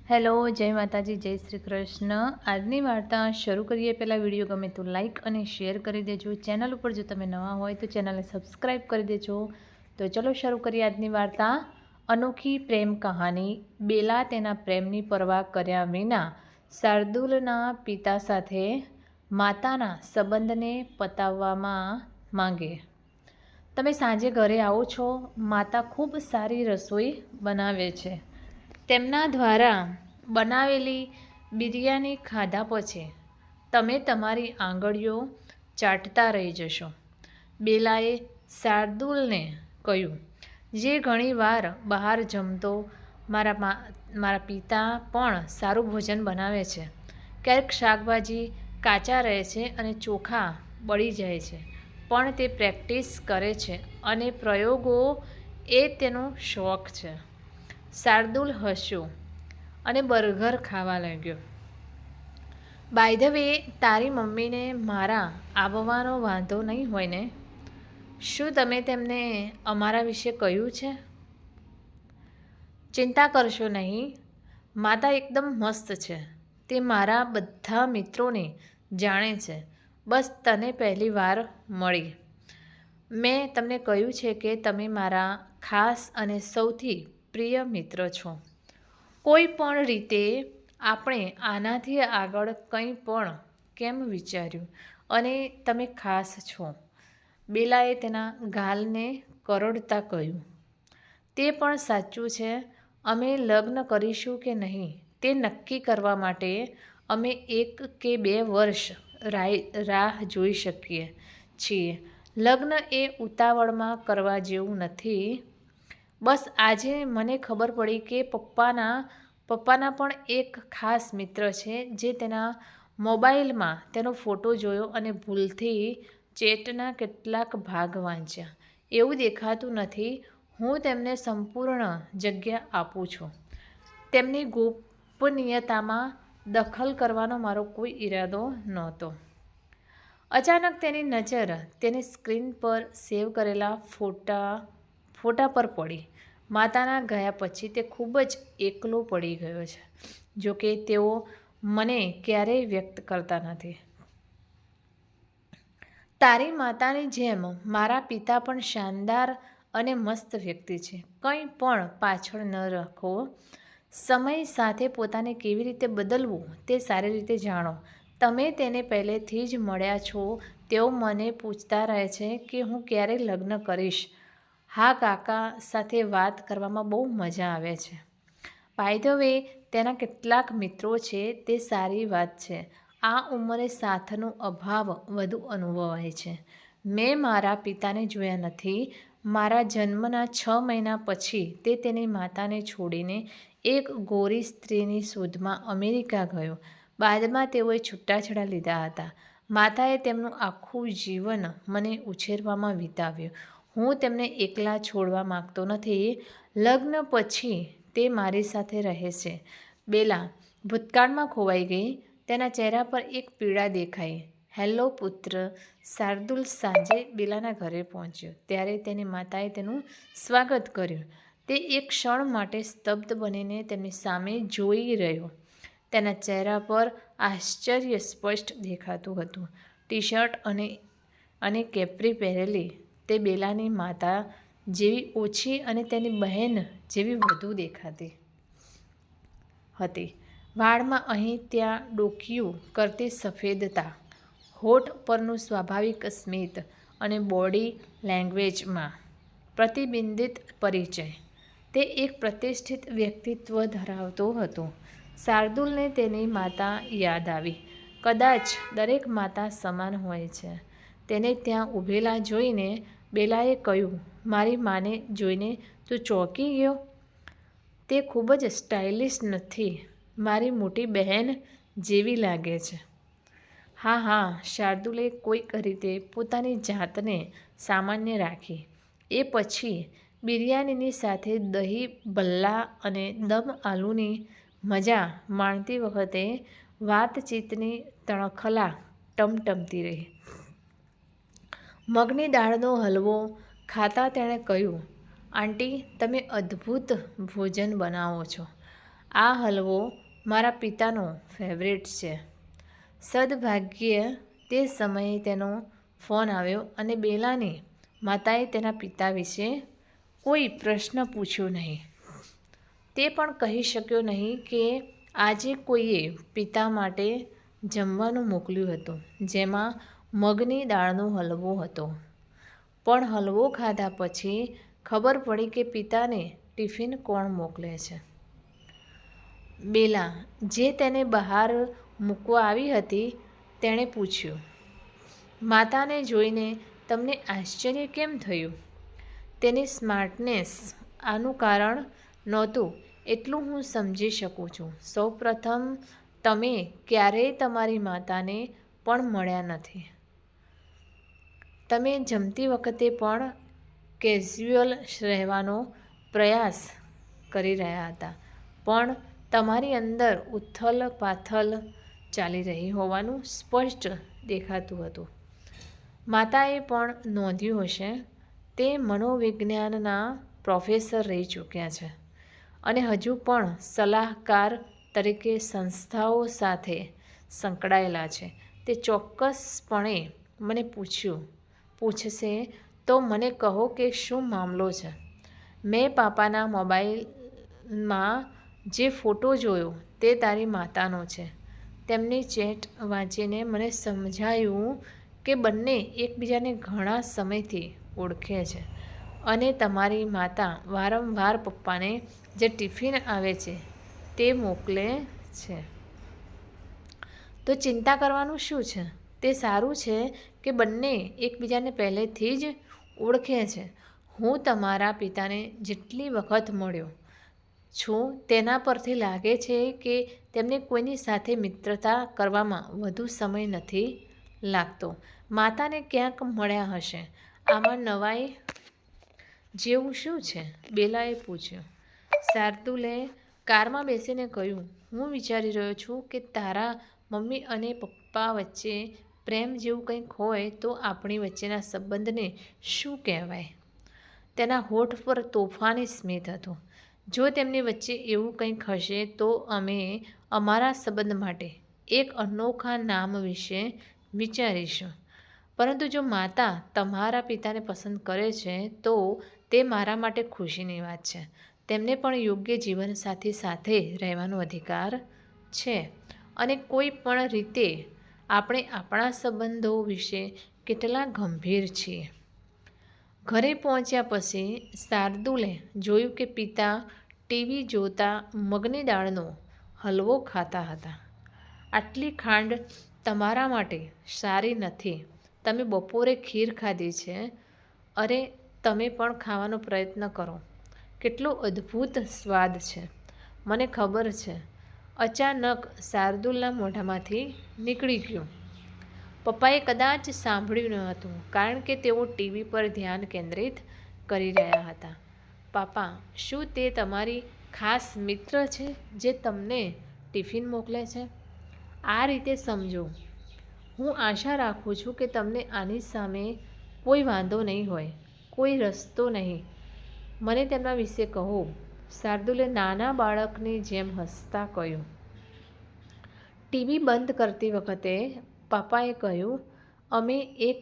Hello, જય માતાજી, જય શ્રી કૃષ્ણ। આજની વાર્તા શરૂ કરીએ પહેલાં વિડીયો ગમે તો લાઇક અને શેર કરી દેજો। ચેનલ ઉપર જો તમે નવા હોય તો ચેનલને સબસ્ક્રાઈબ કરી દેજો। તો ચલો શરૂ કરીએ આજની વાર્તા। અનોખી પ્રેમ કહાની। બેલા તેના પ્રેમની પરવા કર્યા વિના શાર્દુલના પિતા સાથે માતાના સંબંધને પતાવવામાં માંગે। તમે સાંજે ઘરે આવો છો? માતા ખૂબ સારી રસોઈ બનાવે છે। તેમના દ્વારા બનાવેલી બિરયાની ખાધા પછી તમે તમારી આંગળીઓ ચાટતા રહી જશો, બેલાએ શાર્દુલને કહ્યું, જે ઘણીવાર બહાર જમતો। મારા પિતા પણ સારું ભોજન બનાવે છે। ક્યારેક શાકભાજી કાચા રહે છે અને ચોખા બળી જાય છે, પણ તે પ્રેક્ટિસ કરે છે અને પ્રયોગો એ તેનો શોખ છે। શાર્દુલ હસ્યો અને બર્ગર ખાવા લાગ્યો। બાય ધ વે, તારી મમ્મીને મારા આવવાનો વાંધો નહીં હોય ને? શું તમે તેમને અમારા વિશે કહ્યું છે? ચિંતા કરશો નહીં, માતા એકદમ મસ્ત છે। તે મારા બધા મિત્રોને જાણે છે, બસ તને પહેલી વાર મળી। મેં તમને કહ્યું છે કે તમે મારા ખાસ અને સૌથી પ્રિય મિત્ર છો। કોઈ પણ રીતે આપણે આનાથી આગળ કંઈ પણ કેમ વિચાર્યું? અને તમે ખાસ છો, બેલાએ તેના ગાલને કરડતા કહ્યું। તે પણ સાચું છે। અમે લગ્ન કરીશું કે નહીં તે નક્કી કરવા માટે અમે 1 કે 2 વર્ષ રાહ જોઈ શકીએ છીએ। લગ્ન એ ઉતાવળમાં કરવા જેવું નથી। બસ આજે મને ખબર પડી કે પપ્પાના પણ એક ખાસ મિત્ર છે જે તેના મોબાઈલમાં તેનો ફોટો જોયો અને ભૂલથી ચેટના કેટલાક ભાગ વાંચ્યા। એવું દેખાતું નથી હું તેમને સંપૂર્ણ જગ્યા આપું છું। તેમની ગોપનીયતામાં દખલ કરવાનો મારો કોઈ ઈરાદો નહોતો। અચાનક તેની નજર તેની સ્ક્રીન પર સેવ કરેલા ફોટા પર પડી। માતાના ગયા પછી તે ખૂબ જ એકલો પડી ગયો છે। જોકે તેઓ મને ક્યારેય વ્યક્ત કરતા નથી। તારી માતાની જેમ મારા પિતા પણ શાનદાર અને મસ્ત વ્યક્તિ છે। કંઈ પણ પાછળ ન રાખો। સમય સાથે પોતાને કેવી રીતે બદલવું તે સારી રીતે જાણો। તમે તેને પહેલેથી જ મળ્યા છો। તેઓ મને પૂછતા રહે છે કે હું ક્યારે લગ્ન કરીશ। હા, કાકા સાથે વાત કરવામાં બહુ મજા આવે છે। બાય ધ વે, તેના કેટલાક મિત્રો છે, તે સારી વાત છે। આ ઉંમરે સાથનો અભાવ વધુ અનુભવાય છે। મેં મારા પિતાને જોયા નથી। મારા જન્મના 6 મહિના પછી તે તેની માતાને છોડીને એક ગોરી સ્ત્રીની શોધમાં અમેરિકા ગયો। બાદમાં તેઓએ છૂટાછેડા લીધા હતા। માતાએ તેમનું આખું જીવન મને ઉછેરવામાં વિતાવ્યું। હું તેમને એકલા છોડવા માંગતો નથી। લગ્ન પછી તે મારી સાથે રહેશે। બેલા ભૂતકાળમાં ખોવાઈ ગઈ। તેના ચહેરા પર એક પીડા દેખાઈ। હેલો પુત્ર। શાર્દુલ સાંજે બેલાના ઘરે પહોંચ્યો ત્યારે તેની માતાએ તેનું સ્વાગત કર્યું। તે એક ક્ષણ માટે સ્તબ્ધ બનીને તેમની સામે જોઈ રહ્યો। તેના ચહેરા પર આશ્ચર્ય સ્પષ્ટ દેખાતું હતું। ટી-શર્ટ અને કેપ્રી પહેરેલી તે બેલાની માતા જેવી ઓછી અને તેની બહેન જેવી વધુ દેખાતી હતી। વાળમાં અહીં ત્યાં ડોકિયું કરતી સફેદતા, હોઠ પરનું સ્વાભાવિક સ્મિત અને બોડી લેંગ્વેજમાં પ્રતિબિંબિત પરિચય। તે એક પ્રતિષ્ઠિત વ્યક્તિત્વ ધરાવતો હતો। શાર્દુલને તેની માતા યાદ આવી। કદાચ દરેક માતા સમાન હોય છે। તેને ત્યાં ઊભેલા જોઈને બેલાએ કહ્યું, મારી માને જોઈને તું ચોંકી ગયો? તે ખૂબ જ સ્ટાઇલિશ નથી? મારી મોટી બહેન જેવી લાગે છે। હા, શાર્દુલે કોઈક રીતે પોતાની જાતને સામાન્ય રાખી। એ પછી બિરયાનીની સાથે દહીં ભલ્લા અને દમ આલુની મજા માણતી વખતે વાતચીતની તણખલા ટમટમતી રહી। મગની દાળનો હલવો ખાતા તેણે કહ્યું, આંટી તમે અદ્ભુત ભોજન બનાવો છો। આ હલવો મારા પિતાનો ફેવરેટ છે. સદભાગ્યે તે સમયે તેનો ફોન આવ્યો અને બેલાની માતાએ તેના પિતા વિશે કોઈ પ્રશ્ન પૂછ્યો નહીં. તે પણ કહી શક્યો નહીં કે આજે કોઈએ પિતા માટે જમવાનું મોકલ્યું હતું, જેમાં મગની દાળનો હલવો હતો. પણ હલવો ખાધા પછી ખબર પડી કે પિતાને ટિફિન કોણ મોકલે છે. બેલા, જે તેને બહાર મૂકવા આવી હતી, તેણે પૂછ્યું, માતાને જોઈને તમને આશ્ચર્ય કેમ થયું? તેની સ્માર્ટનેસ આનું કારણ નહોતું એટલું હું સમજી શકું છું. સૌપ્રથમ, તમે ક્યારેય તમારી માતાને પણ મળ્યા નથી. તમે જમતી વખતે પણ કેઝ્યુઅલ રહેવાનો પ્રયાસ કરી રહ્યા હતા, પણ તમારી અંદર ઉથલ પાથલ ચાલી રહી હોવાનું સ્પષ્ટ દેખાતું હતું. માતાએ પણ નોંધ્યું હશે, તે મનોવિજ્ઞાનના પ્રોફેસર રહી ચૂક્યા છે અને હજુ પણ સલાહકાર તરીકે સંસ્થાઓ સાથે સંકળાયેલા છે. તે ચોક્કસપણે મને પૂછશે તો મને કહો કે શું મામલો છે. મેં પાપાના મોબાઈલમાં જે ફોટો જોયો તે તારી માતાનો છે. તેમની ચેટ વાંચીને મને સમજાયું કે બંને એકબીજાને ઘણા સમયથી ઓળખે છે અને તમારી માતા વારંવાર પપ્પાને જે ટિફિન આવે છે તે મોકલે છે. તો ચિંતા કરવાનું શું છે? તે સારું છે કે બંને એકબીજાને પહેલેથી જ ઓળખે છે. હું તમારા પિતાને જેટલી વખત મળ્યો છું તેના પરથી લાગે છે કે તેમને કોઈની સાથે મિત્રતા કરવામાં વધુ સમય નથી લાગતો. માતાને ક્યાંક મળ્યા હશે. આમાં નવાઈ જેવું શું છે? બેલાએ પૂછ્યું. શાર્દુલે કારમાં બેસીને કહ્યું, હું વિચારી રહ્યો છું કે તારા મમ્મી અને પપ્પા વચ્ચે પ્રેમ જેવું કંઈક હોય તો આપણી વચ્ચેના સંબંધને શું કહેવાય? તેના હોઠ પર તોફાની સ્મિત હતું. જો તેમની વચ્ચે એવું કંઈક હશે તો અમે અમારા સંબંધ માટે એક અનોખા નામ વિશે વિચારીશું. પરંતુ જો માતા તમારા પિતાને પસંદ કરે છે તો તે મારા માટે ખુશીની વાત છે. તેમને પણ યોગ્ય જીવનસાથી સાથે રહેવાનો અધિકાર છે અને કોઈ પણ રીતે આપણે આપણા સંબંધો વિશે કેટલા ગંભીર છીએ. ઘરે પહોંચ્યા પછી શાર્દુલે જોયું કે પિતા ટીવી જોતા મગની દાળનો હલવો ખાતા હતા. આટલી ખાંડ તમારા માટે સારી નથી. તમે બપોરે ખીર ખાધી છે. અરે, તમે પણ ખાવાનો પ્રયત્ન કરો. કેટલો અદ્ભુત સ્વાદ છે. મને ખબર છે. અચાનક શાર્દુલના મોઢામાંથી નીકળી ગયું. પપ્પાએ કદાચ સાંભળ્યું ન હતું કારણ કે તેઓ ટીવી પર ધ્યાન કેન્દ્રિત કરી રહ્યા હતા. પાપા, શું તે તમારી ખાસ મિત્ર છે જે તમને ટિફિન મોકલે છે? આ રીતે સમજો. હું આશા રાખું છું કે તમને આની સામે કોઈ વાંધો નહીં હોય. કોઈ રસ્તો નહીં. મને તેમના વિશે કહો. શાર્દુલે નાના બાળકની જેમ હસતા કહ્યું. ટીવી બંધ કરતી વખતે પાપાએ કહ્યું, અમે એક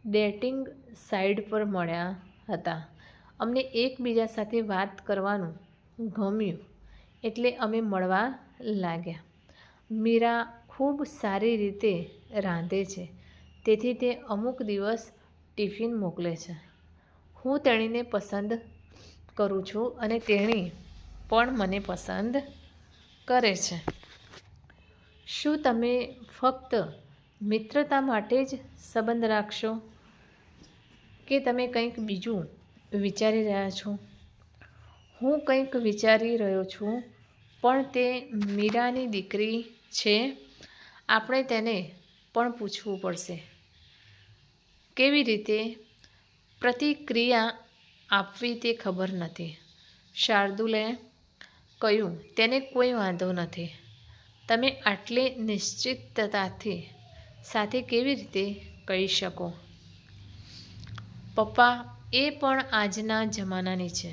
ડેટિંગ સાઇટ પર મળ્યા હતા. અમને એકબીજા સાથે વાત કરવાનું ગમ્યું એટલે અમે મળવા લાગ્યા. મીરા ખૂબ સારી રીતે રાંધે છે, તેથી તે અમુક દિવસ ટિફિન મોકલે છે. હું તેણીને પસંદ કરું છું અને તેણી પણ મને પસંદ કરે છે. શું તમે ફક્ત મિત્રતા માટે જ સંબંધ રાખશો કે તમે કંઈક બીજું વિચારી રહ્યા છો? હું કંઈક વિચારી રહ્યો છું, પણ તે મીરાની દીકરી છે. આપણે તેને પણ પૂછવું પડશે. કેવી રીતે પ્રતિક્રિયા આપવી તે ખબર નથી. શાર્દુલે કહ્યું, તેને કોઈ વાંધો નથી. તમે આટલી નિશ્ચિતતાથી સાથે કેવી રીતે કહી શકો? પપ્પા, એ પણ આજના જમાનાની છે.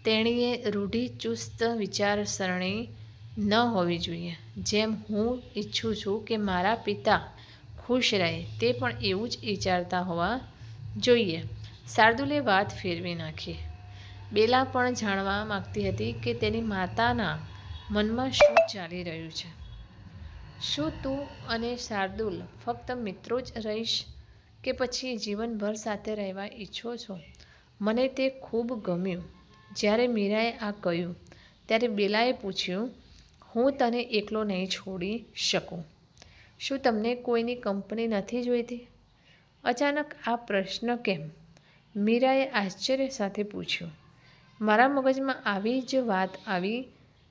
તેણીએ રૂઢિચુસ્ત વિચારસરણી ન હોવી જોઈએ. જેમ હું ઈચ્છું છું કે મારા પિતા ખુશ રહે, તે પણ એવું જ વિચારતા હોવા જોઈએ. શાર્દુલે વાત ફેરવી નાખી. બેલા પણ જાણવા માગતી હતી કે તેની માતાના મનમાં શું ચાલી રહ્યું છે. શું તું અને શાર્દુલ ફક્ત મિત્રો જ રહીશ કે પછી જીવનભર સાથે રહેવા ઈચ્છો છો? મને તે ખૂબ ગમ્યું. જ્યારે મીરાએ આ કહ્યું ત્યારે બેલાએ પૂછ્યું, હું તને એકલો નહીં છોડી શકું. શું તમને કોઈની કંપની નથી જોઈતી? અચાનક આ પ્રશ્ન કેમ? મીરાએ આશ્ચર્ય સાથે પૂછ્યું. મારા મગજમાં આવી જ વાત આવી.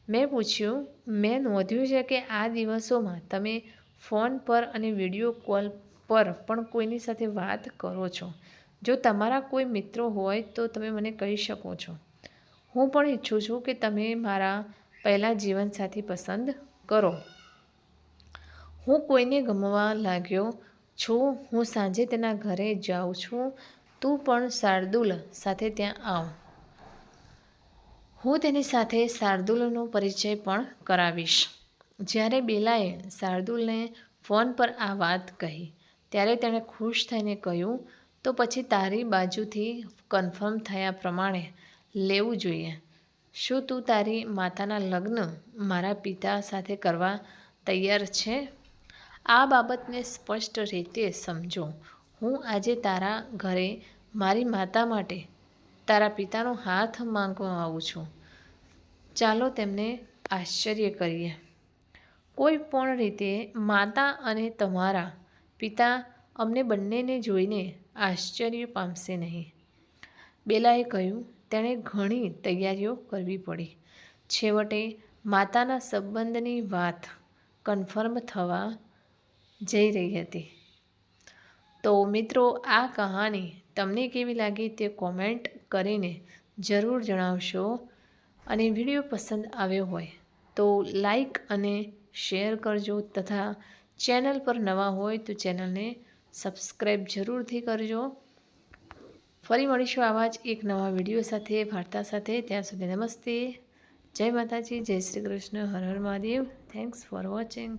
મેં પૂછ્યું, મેં નોંધ્યું છે કે આ દિવસોમાં તમે ફોન પર અને વિડીયો કોલ પર પણ કોઈની સાથે વાત કરો છો. જો તમારા કોઈ મિત્રો હોય તો તમે મને કહી શકો છો. હું પણ ઈચ્છું છું કે તમે મારા પહેલા જીવનસાથી પસંદ કરો. હું કોઈને ગમવા લાગ્યો છું. હું સાંજે તેના ઘરે જાઉં છું. તું પણ શાર્દુલ સાથે ત્યાં આવ. હું તેની સાથે શાર્દુલનો પરિચય પણ કરાવીશ. જ્યારે બેલાએ શાર્દુલને ફોન પર આ વાત કહી ત્યારે તેણે ખુશ થઈને કહ્યું, તો પછી તારી બાજુથી કન્ફર્મ થયા પ્રમાણે લેવું જોઈએ. શું તું તારી માતાના લગ્ન મારા પિતા સાથે કરવા તૈયાર છે? આ બાબતને સ્પષ્ટ રીતે સમજો. હું આજે તારા ઘરે મારી માતા માટે તારા પિતાનો હાથ માંગવા આવું છું. ચાલો તેમને આશ્ચર્ય કરીએ. કોઈ પણ રીતે માતા અને તમારા પિતા અમને બંનેને જોઈને આશ્ચર્ય પામશે નહીં. બેલાએ કહ્યું. તેણે ઘણી તૈયારીઓ કરવી પડી. છેવટે માતાના સંબંધની વાત કન્ફર્મ થવા જઈ રહી હતી. તો મિત્રો, આ કહાની તમને કેવી લાગી તે કોમેન્ટ કરીને જરૂર જણાવશો. અને વિડીયો પસંદ આવ્યો હોય તો લાઈક અને શેર કરજો તથા ચેનલ પર નવા હોય તો ચેનલને સબસ્ક્રાઈબ જરૂરથી કરજો. ફરી મળીશું આવા જ એક નવા વિડીયો સાથે, વાર્તા સાથે. ત્યાં સુધી નમસ્તે, જય માતાજી, જય શ્રી કૃષ્ણ, હર હર મહાદેવ. Thanks for watching.